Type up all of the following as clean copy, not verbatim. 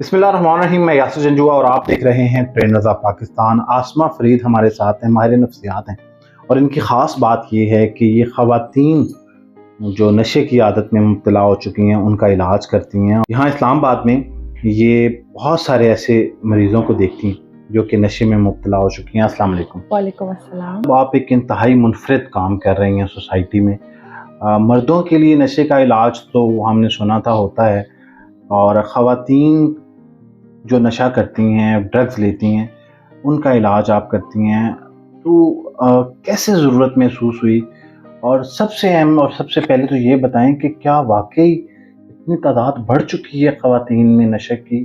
बिस्मिल्लाहिर्रहमानिर्रहीम। मैं यासिर जंजुआ और आप देख रहे हैं ट्रेंड्स ऑफ पाकिस्तान। आसमा फरीद हमारे साथ हैं, माहिर नफ्सियात हैं, और इनकी ख़ास बात ये है कि ये ख़वातीन जो नशे की आदत में मुब्तला हो चुकी हैं उनका इलाज करती हैं। यहाँ इस्लामाबाद में ये बहुत सारे ऐसे मरीज़ों को देखती हैं जो कि नशे में मुब्तला हो चुकी हैं। अस्सलाम वालेकुम। वालेकुम अस्सलाम। तो आप एक इंतहाई मुनफरिद काम कर रही हैं सोसाइटी में। मर्दों के लिए नशे का इलाज तो हमने सुना था होता है, और ख़वातीन जो नशा करती हैं, ड्रग्स लेती हैं, उनका इलाज आप करती हैं। तो कैसे ज़रूरत महसूस हुई, और सबसे अहम और सबसे पहले तो ये बताएं कि क्या वाकई इतनी तादाद बढ़ चुकी है ख़वातीन में नशे की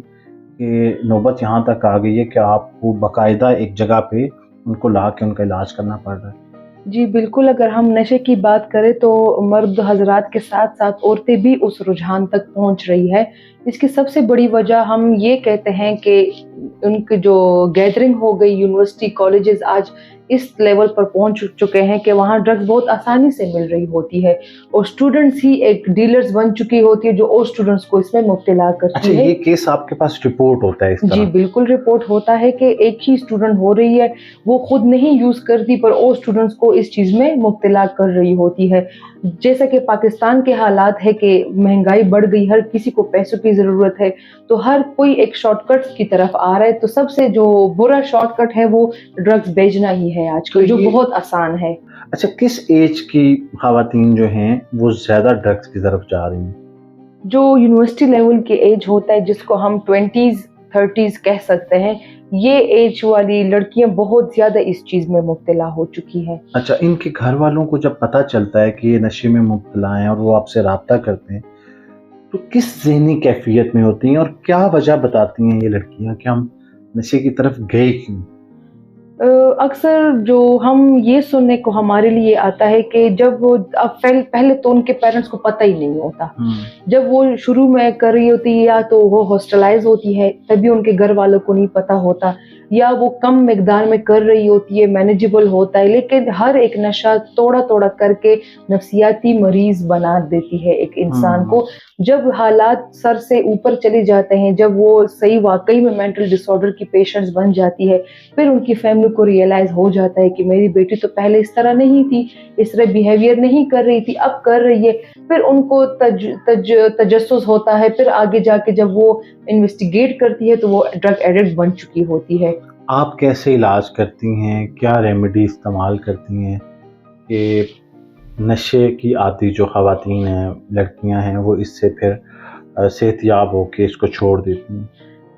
कि नौबत यहाँ तक आ गई है कि आपको बाकायदा एक जगह पे उनको ला के उनका इलाज करना पड़ रहा है? जी बिल्कुल, अगर हम नशे की बात करें तो मर्द हज़रात के साथ-साथ औरतें भी उस रुझान तक पहुँच रही है। इसकी सबसे बड़ी वजह हम ये कहते हैं कि उनकी जो गैदरिंग हो गई, यूनिवर्सिटी, कॉलेजेस आज इस लेवल पर पहुँच चुके हैं कि वहाँ ड्रग्स बहुत आसानी से मिल रही होती है, और स्टूडेंट्स ही एक डीलर्स बन चुकी होती है जो और स्टूडेंट्स को इसमें मुब्तला अच्छा, करती है। ये केस आपके पास रिपोर्ट होता है इस जी तरह? बिल्कुल, रिपोर्ट होता है कि एक ही स्टूडेंट हो रही है, वो खुद नहीं यूज़ करती पर और स्टूडेंट्स को इस चीज़ में मुब्तला कर रही होती है। जैसा कि पाकिस्तान के हालात है कि महंगाई बढ़ गई, हर किसी को पैसों की ज़रूरत है, तो हर कोई एक शॉर्टकट्स की तरफ आ रहा है। तो सबसे जो बुरा शॉर्टकट है वो ड्रग्स बेचना ही है आजकल, तो जो ये बहुत आसान है। अच्छा, किस एज की ख़वातीन जो हैं वो ज़्यादा ड्रग्स की तरफ जा रही हैं? जो यूनिवर्सिटी लेवल की एज होता है, जिसको हम 20s 30s कह सकते हैं, ये एज वाली लड़कियां बहुत ज़्यादा इस चीज़ में मुब्तला हो चुकी हैं। अच्छा, इनके घर वालों को जब पता चलता है कि ये नशे में मुब्तला हैं और वो आपसे राब्ता करते हैं, तो किस ज़हनी कैफ़ियत में होती हैं, और क्या वजह बताती हैं ये लड़कियां कि हम नशे की तरफ गए क्यों? अक्सर जो हम ये सुनने को हमारे लिए आता है कि जब वो अब पहले तो उनके पेरेंट्स को पता ही नहीं होता। जब वो शुरू में कर रही होती है, या तो वो हॉस्टलाइज होती है, तभी उनके घर वालों को नहीं पता होता, या वो कम मिकदार में कर रही होती है, मैनेजेबल होता है, लेकिन हर एक नशा थोड़ा-थोड़ा करके नफ्सियाती मरीज़ बना देती है एक इंसान को। जब हालात सर से ऊपर चले जाते हैं, जब वो सही वाक़ई में मेंटल डिसऑर्डर की पेशेंट्स बन जाती है, फिर उनकी फैमिली को रियलाइज़ हो जाता है कि मेरी बेटी तो पहले इस तरह नहीं थी, इस तरह बिहेवियर नहीं कर रही थी, अब कर रही है। फिर उनको तजस्सुस होता है, फिर आगे जाके जब वो इन्वेस्टिगेट करती है तो वो ड्रग एडिक्ट बन चुकी होती है। आप कैसे इलाज करती हैं? क्या रेमेडी इस्तेमाल करती हैं कि नशे की आदी जो ख़वातीन हैं, लड़कियां हैं, वो इससे फिर सेहतयाब होके इसको छोड़ देती हैं?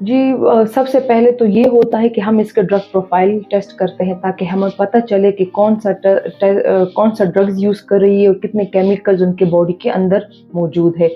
जी सबसे पहले तो ये होता है कि हम इसका ड्रग प्रोफाइल टेस्ट करते हैं, ताकि हमें पता चले कि कौन सा ड्रग्स यूज़ कर रही है और कितने केमिकल्स उनके बॉडी के अंदर मौजूद है।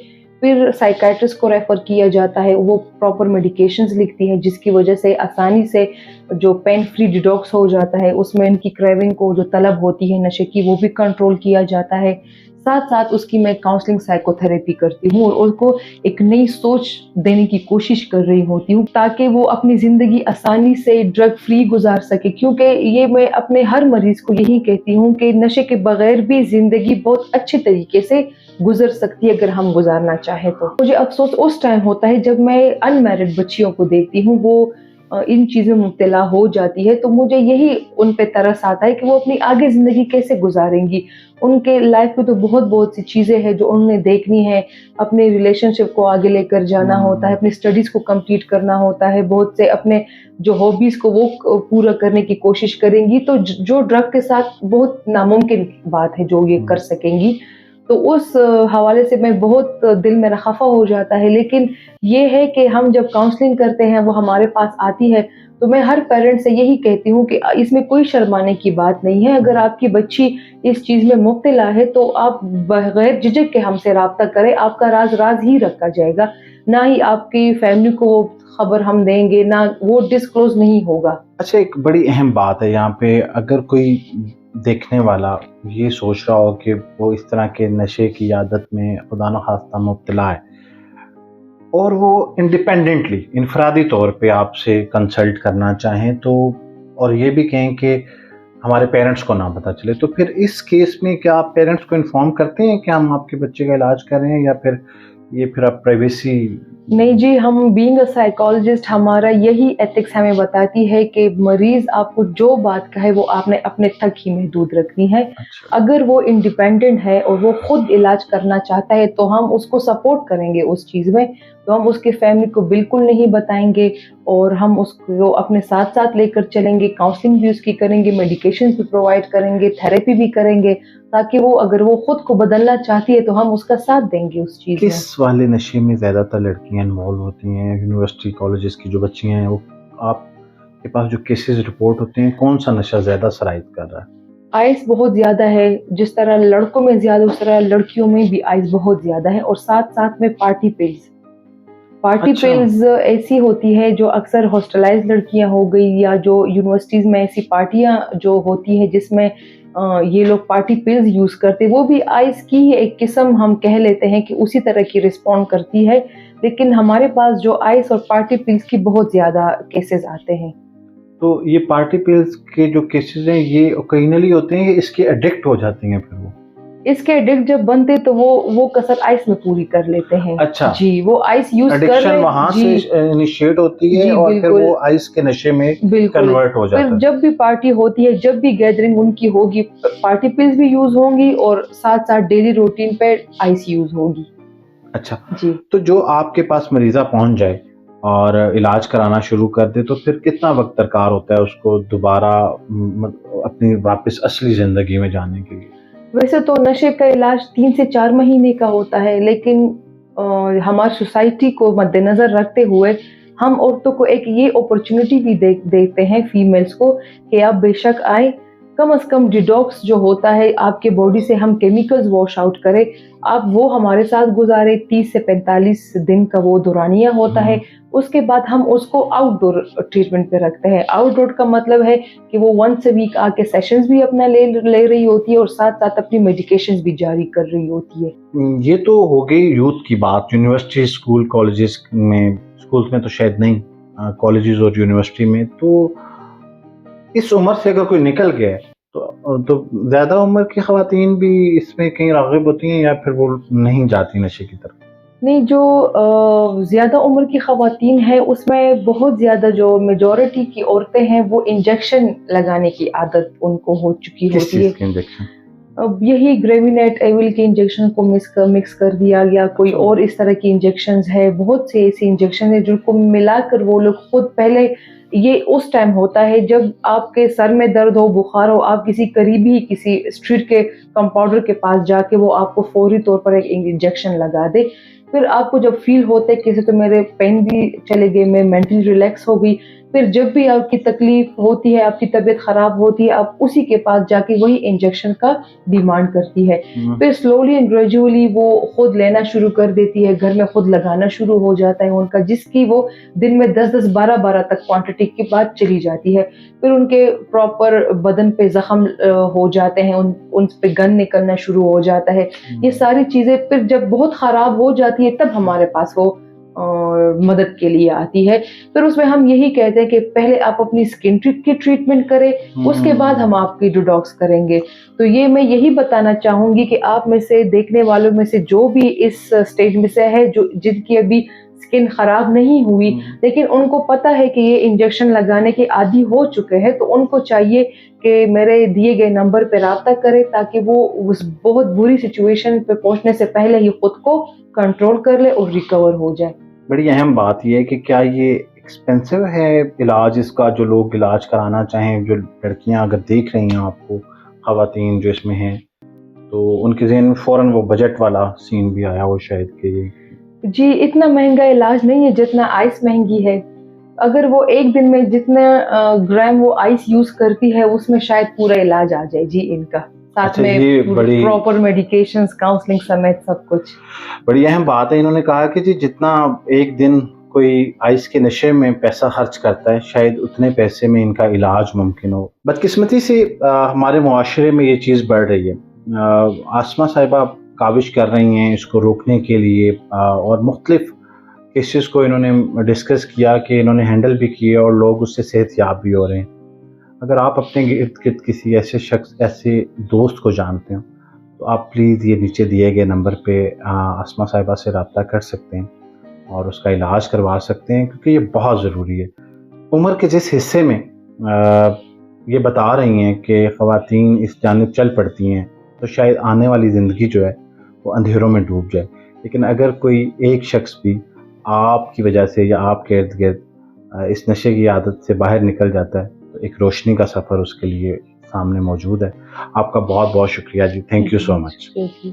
फिर साइकियाट्रिस्ट को रेफ़र किया जाता है, वो प्रॉपर मेडिकेशंस लिखती है, जिसकी वजह से आसानी से जो पेन फ्री डिटॉक्स हो जाता है, उसमें इनकी क्रेविंग को जो तलब होती है नशे की, वो भी कंट्रोल किया जाता है। साथ-साथ उसकी मैं काउंसलिंग साइकोथेरेपी करती हूँ और उनको एक नई सोच देने की कोशिश कर रही होती हूँ, ताकि वो अपनी ज़िंदगी आसानी से ड्रग फ्री गुज़ार सके। क्योंकि ये मैं अपने हर मरीज़ को यही कहती हूँ कि नशे के बगैर भी ज़िंदगी बहुत अच्छे तरीके से गुज़र सकती है, अगर हम गुज़ारना चाहें तो। मुझे अफ़सोस उस टाइम होता है जब मैं अनमैरिड बच्चियों को देखती हूँ, वो इन चीज़ों में मुब्तला हो जाती है, तो मुझे यही उन पे तरस आता है कि वो अपनी आगे ज़िंदगी कैसे गुज़ारेंगी। उनके लाइफ में तो बहुत-बहुत सी चीज़ें हैं जो उन्होंने देखनी है, अपने रिलेशनशिप को आगे लेकर जाना होता है, अपनी स्टडीज़ को कंप्लीट करना होता है, बहुत से अपने जो हॉबीज़ को वो पूरा करने की कोशिश करेंगी, तो जो ड्रग के साथ बहुत नामुमकिन बात है जो ये कर सकेंगी। तो उस हवाले से मैं बहुत दिल मेरा खफ़ा हो जाता है। लेकिन ये है कि हम जब काउंसलिंग करते हैं, वो हमारे पास आती है, तो मैं हर पेरेंट्स से यही कहती हूँ कि इसमें कोई शर्माने की बात नहीं है। अगर आपकी बच्ची इस चीज़ में मुब्तला है, तो आप बगैर झिझक के हमसे राब्ता करें, आपका राज़ राज़ ही रखा जाएगा, ना ही आपकी फैमिली को खबर हम देंगे, ना वो डिस्क्लोज़ नहीं होगा। अच्छा, एक बड़ी अहम बात है यहाँ पे, अगर कोई देखने वाला ये सोच रहा हो कि वो इस तरह के नशे की आदत में खुदा न खास्ता मुब्तला है, और वो इंडिपेंडेंटली इनफरादी तौर पे आपसे कंसल्ट करना चाहें, तो और ये भी कहें कि हमारे पेरेंट्स को ना पता चले, तो फिर इस केस में क्या आप पेरेंट्स को इन्फॉर्म करते हैं कि हम आपके बच्चे का इलाज कर रहे हैं, या फिर ये फिर आप प्राइवेसी नहीं जी, हम बीइंग अ साइकोलॉजिस्ट हमारा यही एथिक्स हमें बताती है कि मरीज़ आपको जो बात कहे वो आपने अपने तक ही महदूद रखनी है। अच्छा। अगर वो इंडिपेंडेंट है और वो खुद इलाज करना चाहता है तो हम उसको सपोर्ट करेंगे उस चीज़ में, तो हम उसकी फैमिली को बिल्कुल नहीं बताएँगे और हम उसको अपने साथ-साथ लेकर चलेंगे, काउंसलिंग भी उसकी करेंगे, मेडिकेशंस भी प्रोवाइड करेंगे, थेरेपी भी करेंगे, ताकि वो अगर वो खुद को बदलना चाहती है तो हम उसका साथ देंगे उस चीज़ में। किस वाले नशे में ज़्यादातर लड़कियां इन्वॉल्व होती हैं? यूनिवर्सिटी कॉलेजेस की जो बच्चियां हैं, वो आपके पास जो केसेस रिपोर्ट होते हैं, कौन सा नशा ज़्यादा सराइत कर रहा है? आइस बहुत ज़्यादा है, जिस तरह लड़कों में ज़्यादा उस तरह लड़कियों में भी आइस बहुत ज़्यादा है और साथ-साथ में पार्टी पिल्स। पार्टी अच्छा। पिल्स ऐसी होती है जो अक्सर हॉस्टलाइज्ड लड़कियां हो गई या जो यूनिवर्सिटीज़ में ऐसी पार्टियां जो होती है जिसमें ये लोग पार्टी पिल्स यूज़ करते हैं, वो भी आइस की ही एक किस्म हम कह लेते हैं कि उसी तरह की रिस्पॉन्ड करती है। लेकिन हमारे पास जो आइस और पार्टी पिल्स की बहुत ज़्यादा केसेस आते हैं। तो ये पार्टी पिल्स के जो केसेस हैं, ये ओकेजनली होते हैं, इसके एडिक्ट हो जाती हैं फिर वो? इसके एडिक्ट जब बनते तो वो कसर आइस में पूरी कर लेते हैं। अच्छा। जी, वो आइस यूज़ कर एडिक्शन रहे वहां से जी, इनिशिएट होती है जी और फिर बिल्कुल। वो आइस के नशे में बिल्कुल, कन्वर्ट हो फिर जाता है। जब भी पार्टी होती है, जब भी गैदरिंग उनकी होगी, पार्टी पिल्स भी यूज़ होंगी और साथ-साथ डेली रूटीन पे आइस यूज़ होगी। अच्छा। जी। तो जो आपके पास मरीज़ा पहुँच जाए और इलाज कराना शुरू कर दे, तो फिर कितना वक़्त दरकार होता है उसको दोबारा अपनी वापस असली ज़िंदगी में जाने के लिए? वैसे तो नशे का इलाज 3 से 4 महीने का होता है, लेकिन हमारी सोसाइटी को मद्देनज़र रखते हुए हम औरतों को एक ये अपॉर्च्युनिटी भी देते हैं फीमेल्स को कि आप बेशक आएँ, कम से कम डिटॉक्स जो होता है आपके बॉडी से हम केमिकल्स वॉश आउट करें, आप वो हमारे साथ गुज़ारें 30 से 45 दिन का वो दौरानिया होता है। उसके बाद हम उसको आउटडोर ट्रीटमेंट पे रखते हैं। आउटडोर का मतलब है कि वो वन्स अ वीक आके सेशंस भी अपना ले रही होती है और साथ-साथ अपनी मेडिकेशंस भी जारी कर रही होती है। ये तो हो गई यूथ की बात। यूनिवर्सिटी, स्कूल, कॉलेजेस में, स्कूल्स में तो शायद नहीं, कॉलेजेस और यूनिवर्सिटी में तो इस उम्र से अगर कोई निकल गया है, तो ज़्यादा उम्र की ख़वातीन भी इसमें कहीं राग़िब होती हैं या फिर वो नहीं जाती नशे की तरफ? नहीं, जो ज़्यादा उम्र की ख़वातीन हैं, उसमें बहुत ज़्यादा जो मेजॉरिटी की औरतें हैं, वो इंजेक्शन लगाने की आदत उनको हो चुकी किस होती है। चीज़ के इंजेक्शन? अब यही ग्रेविनेट एविल के इंजेक्शन को मिक्स कर दिया गया, कोई अच्छा। और इस तरह की इंजेक्शंस है, बहुत से ऐसे इंजेक्शन है जिनको मिलाकर वो लोग खुद पहले ये उस टाइम होता है जब आपके सर में दर्द हो, बुखार हो, आप किसी करीबी किसी स्ट्रीट के कंपाउंडर के पास जाके वो आपको फौरी तौर पर एक इंजेक्शन लगा दे। फिर आपको जब फील होता है कि तो मेरे पेन भी चले गए, मैं मेंटली रिलैक्स हो गई, फिर जब भी आपकी तकलीफ होती है, आपकी तबीयत खराब होती है, आप उसी के पास जाके वही इंजेक्शन का डिमांड करती है। फिर स्लोली एंड ग्रेजुअली वो खुद लेना शुरू कर देती है, घर में खुद लगाना शुरू हो जाता है उनका, जिसकी वो दिन में 10-10, 12-12 तक क्वांटिटी की बात चली जाती है। फिर उनके प्रॉपर बदन पे ज़ख्म हो जाते हैं, उन पे गंद निकलना शुरू हो जाता है। ये सारी चीज़ें फिर जब बहुत ख़राब हो जाती है तब हमारे पास वो मदद के लिए आती है। फिर उसमें हम यही कहते हैं कि पहले आप अपनी स्किन की ट्रीटमेंट करें, उसके बाद हम आपकी डिटॉक्स करेंगे। तो ये मैं यही बताना चाहूँगी कि आप में से देखने वालों में से जो भी इस स्टेज में से है, जो जिनकी अभी स्किन खराब नहीं हुई, लेकिन उनको पता है कि ये इंजेक्शन लगाने के आदी हो चुके हैं, तो उनको चाहिए कि मेरे दिए गए नंबर पे राब्ता करें ताकि वो उस बहुत बुरी सिचुएशन पे पहुँचने से पहले ही खुद को कंट्रोल कर ले और रिकवर हो जाए। बड़ी अहम बात ये है कि क्या ये एक्सपेंसिव है इलाज इसका, जो लोग इलाज कराना चाहें, जो लड़कियां अगर देख रही हैं आपको, ख़वातीन जो इसमें हैं, तो उनके ज़हन में फ़ौरन वो बजट वाला सीन भी आया हो शायद कि जी, इतना महँगा इलाज नहीं है जितना आइस महँगी है। अगर वो एक दिन में जितना ग्राम वो आइस यूज़ करती है, उसमें शायद पूरा इलाज आ जाए जी इनका। साथ अच्छा, में ये बड़ी प्रॉपर मेडिकेशंस, काउंसलिंग समेत सब कुछ। बड़ी अहम बात है। इन्होंने कहा कि जी जितना एक दिन कोई आइस के नशे में पैसा खर्च करता है, शायद उतने पैसे में इनका इलाज मुमकिन हो। बदकिस्मती से हमारे मुआशरे में ये चीज़ बढ़ रही है। आसमा साहिबा काविश कर रही हैं इसको रोकने के लिए, और मुख्तलिफ केसेस को इन्होंने डिस्कस किया कि इन्होंने हैंडल भी किए और लोग उससे सेहतयाब भी हो रहे हैं। अगर आप अपने इर्द गिर्द किसी ऐसे शख्स, ऐसे दोस्त को जानते हो, तो आप प्लीज़ ये नीचे दिए गए नंबर पे आसमा साहिबा से रब्ता कर सकते हैं اور اس کا علاج کروا سکتے ہیں، کیونکہ یہ بہت ضروری ہے۔ عمر کے جس حصے میں یہ بتا رہی ہیں کہ خواتین اس جانب چل پڑتی ہیں تو شاید آنے والی زندگی جو ہے وہ اندھیروں میں ڈوب جائے، لیکن اگر کوئی ایک شخص بھی آپ کی وجہ سے یا آپ کے ارد گرد اس نشے کی عادت سے باہر نکل جاتا ہے تو ایک روشنی کا سفر اس کے لیے سامنے موجود ہے۔ آپ کا بہت بہت شکریہ جی، تھینک یو سو مچ۔ شکریہ جی۔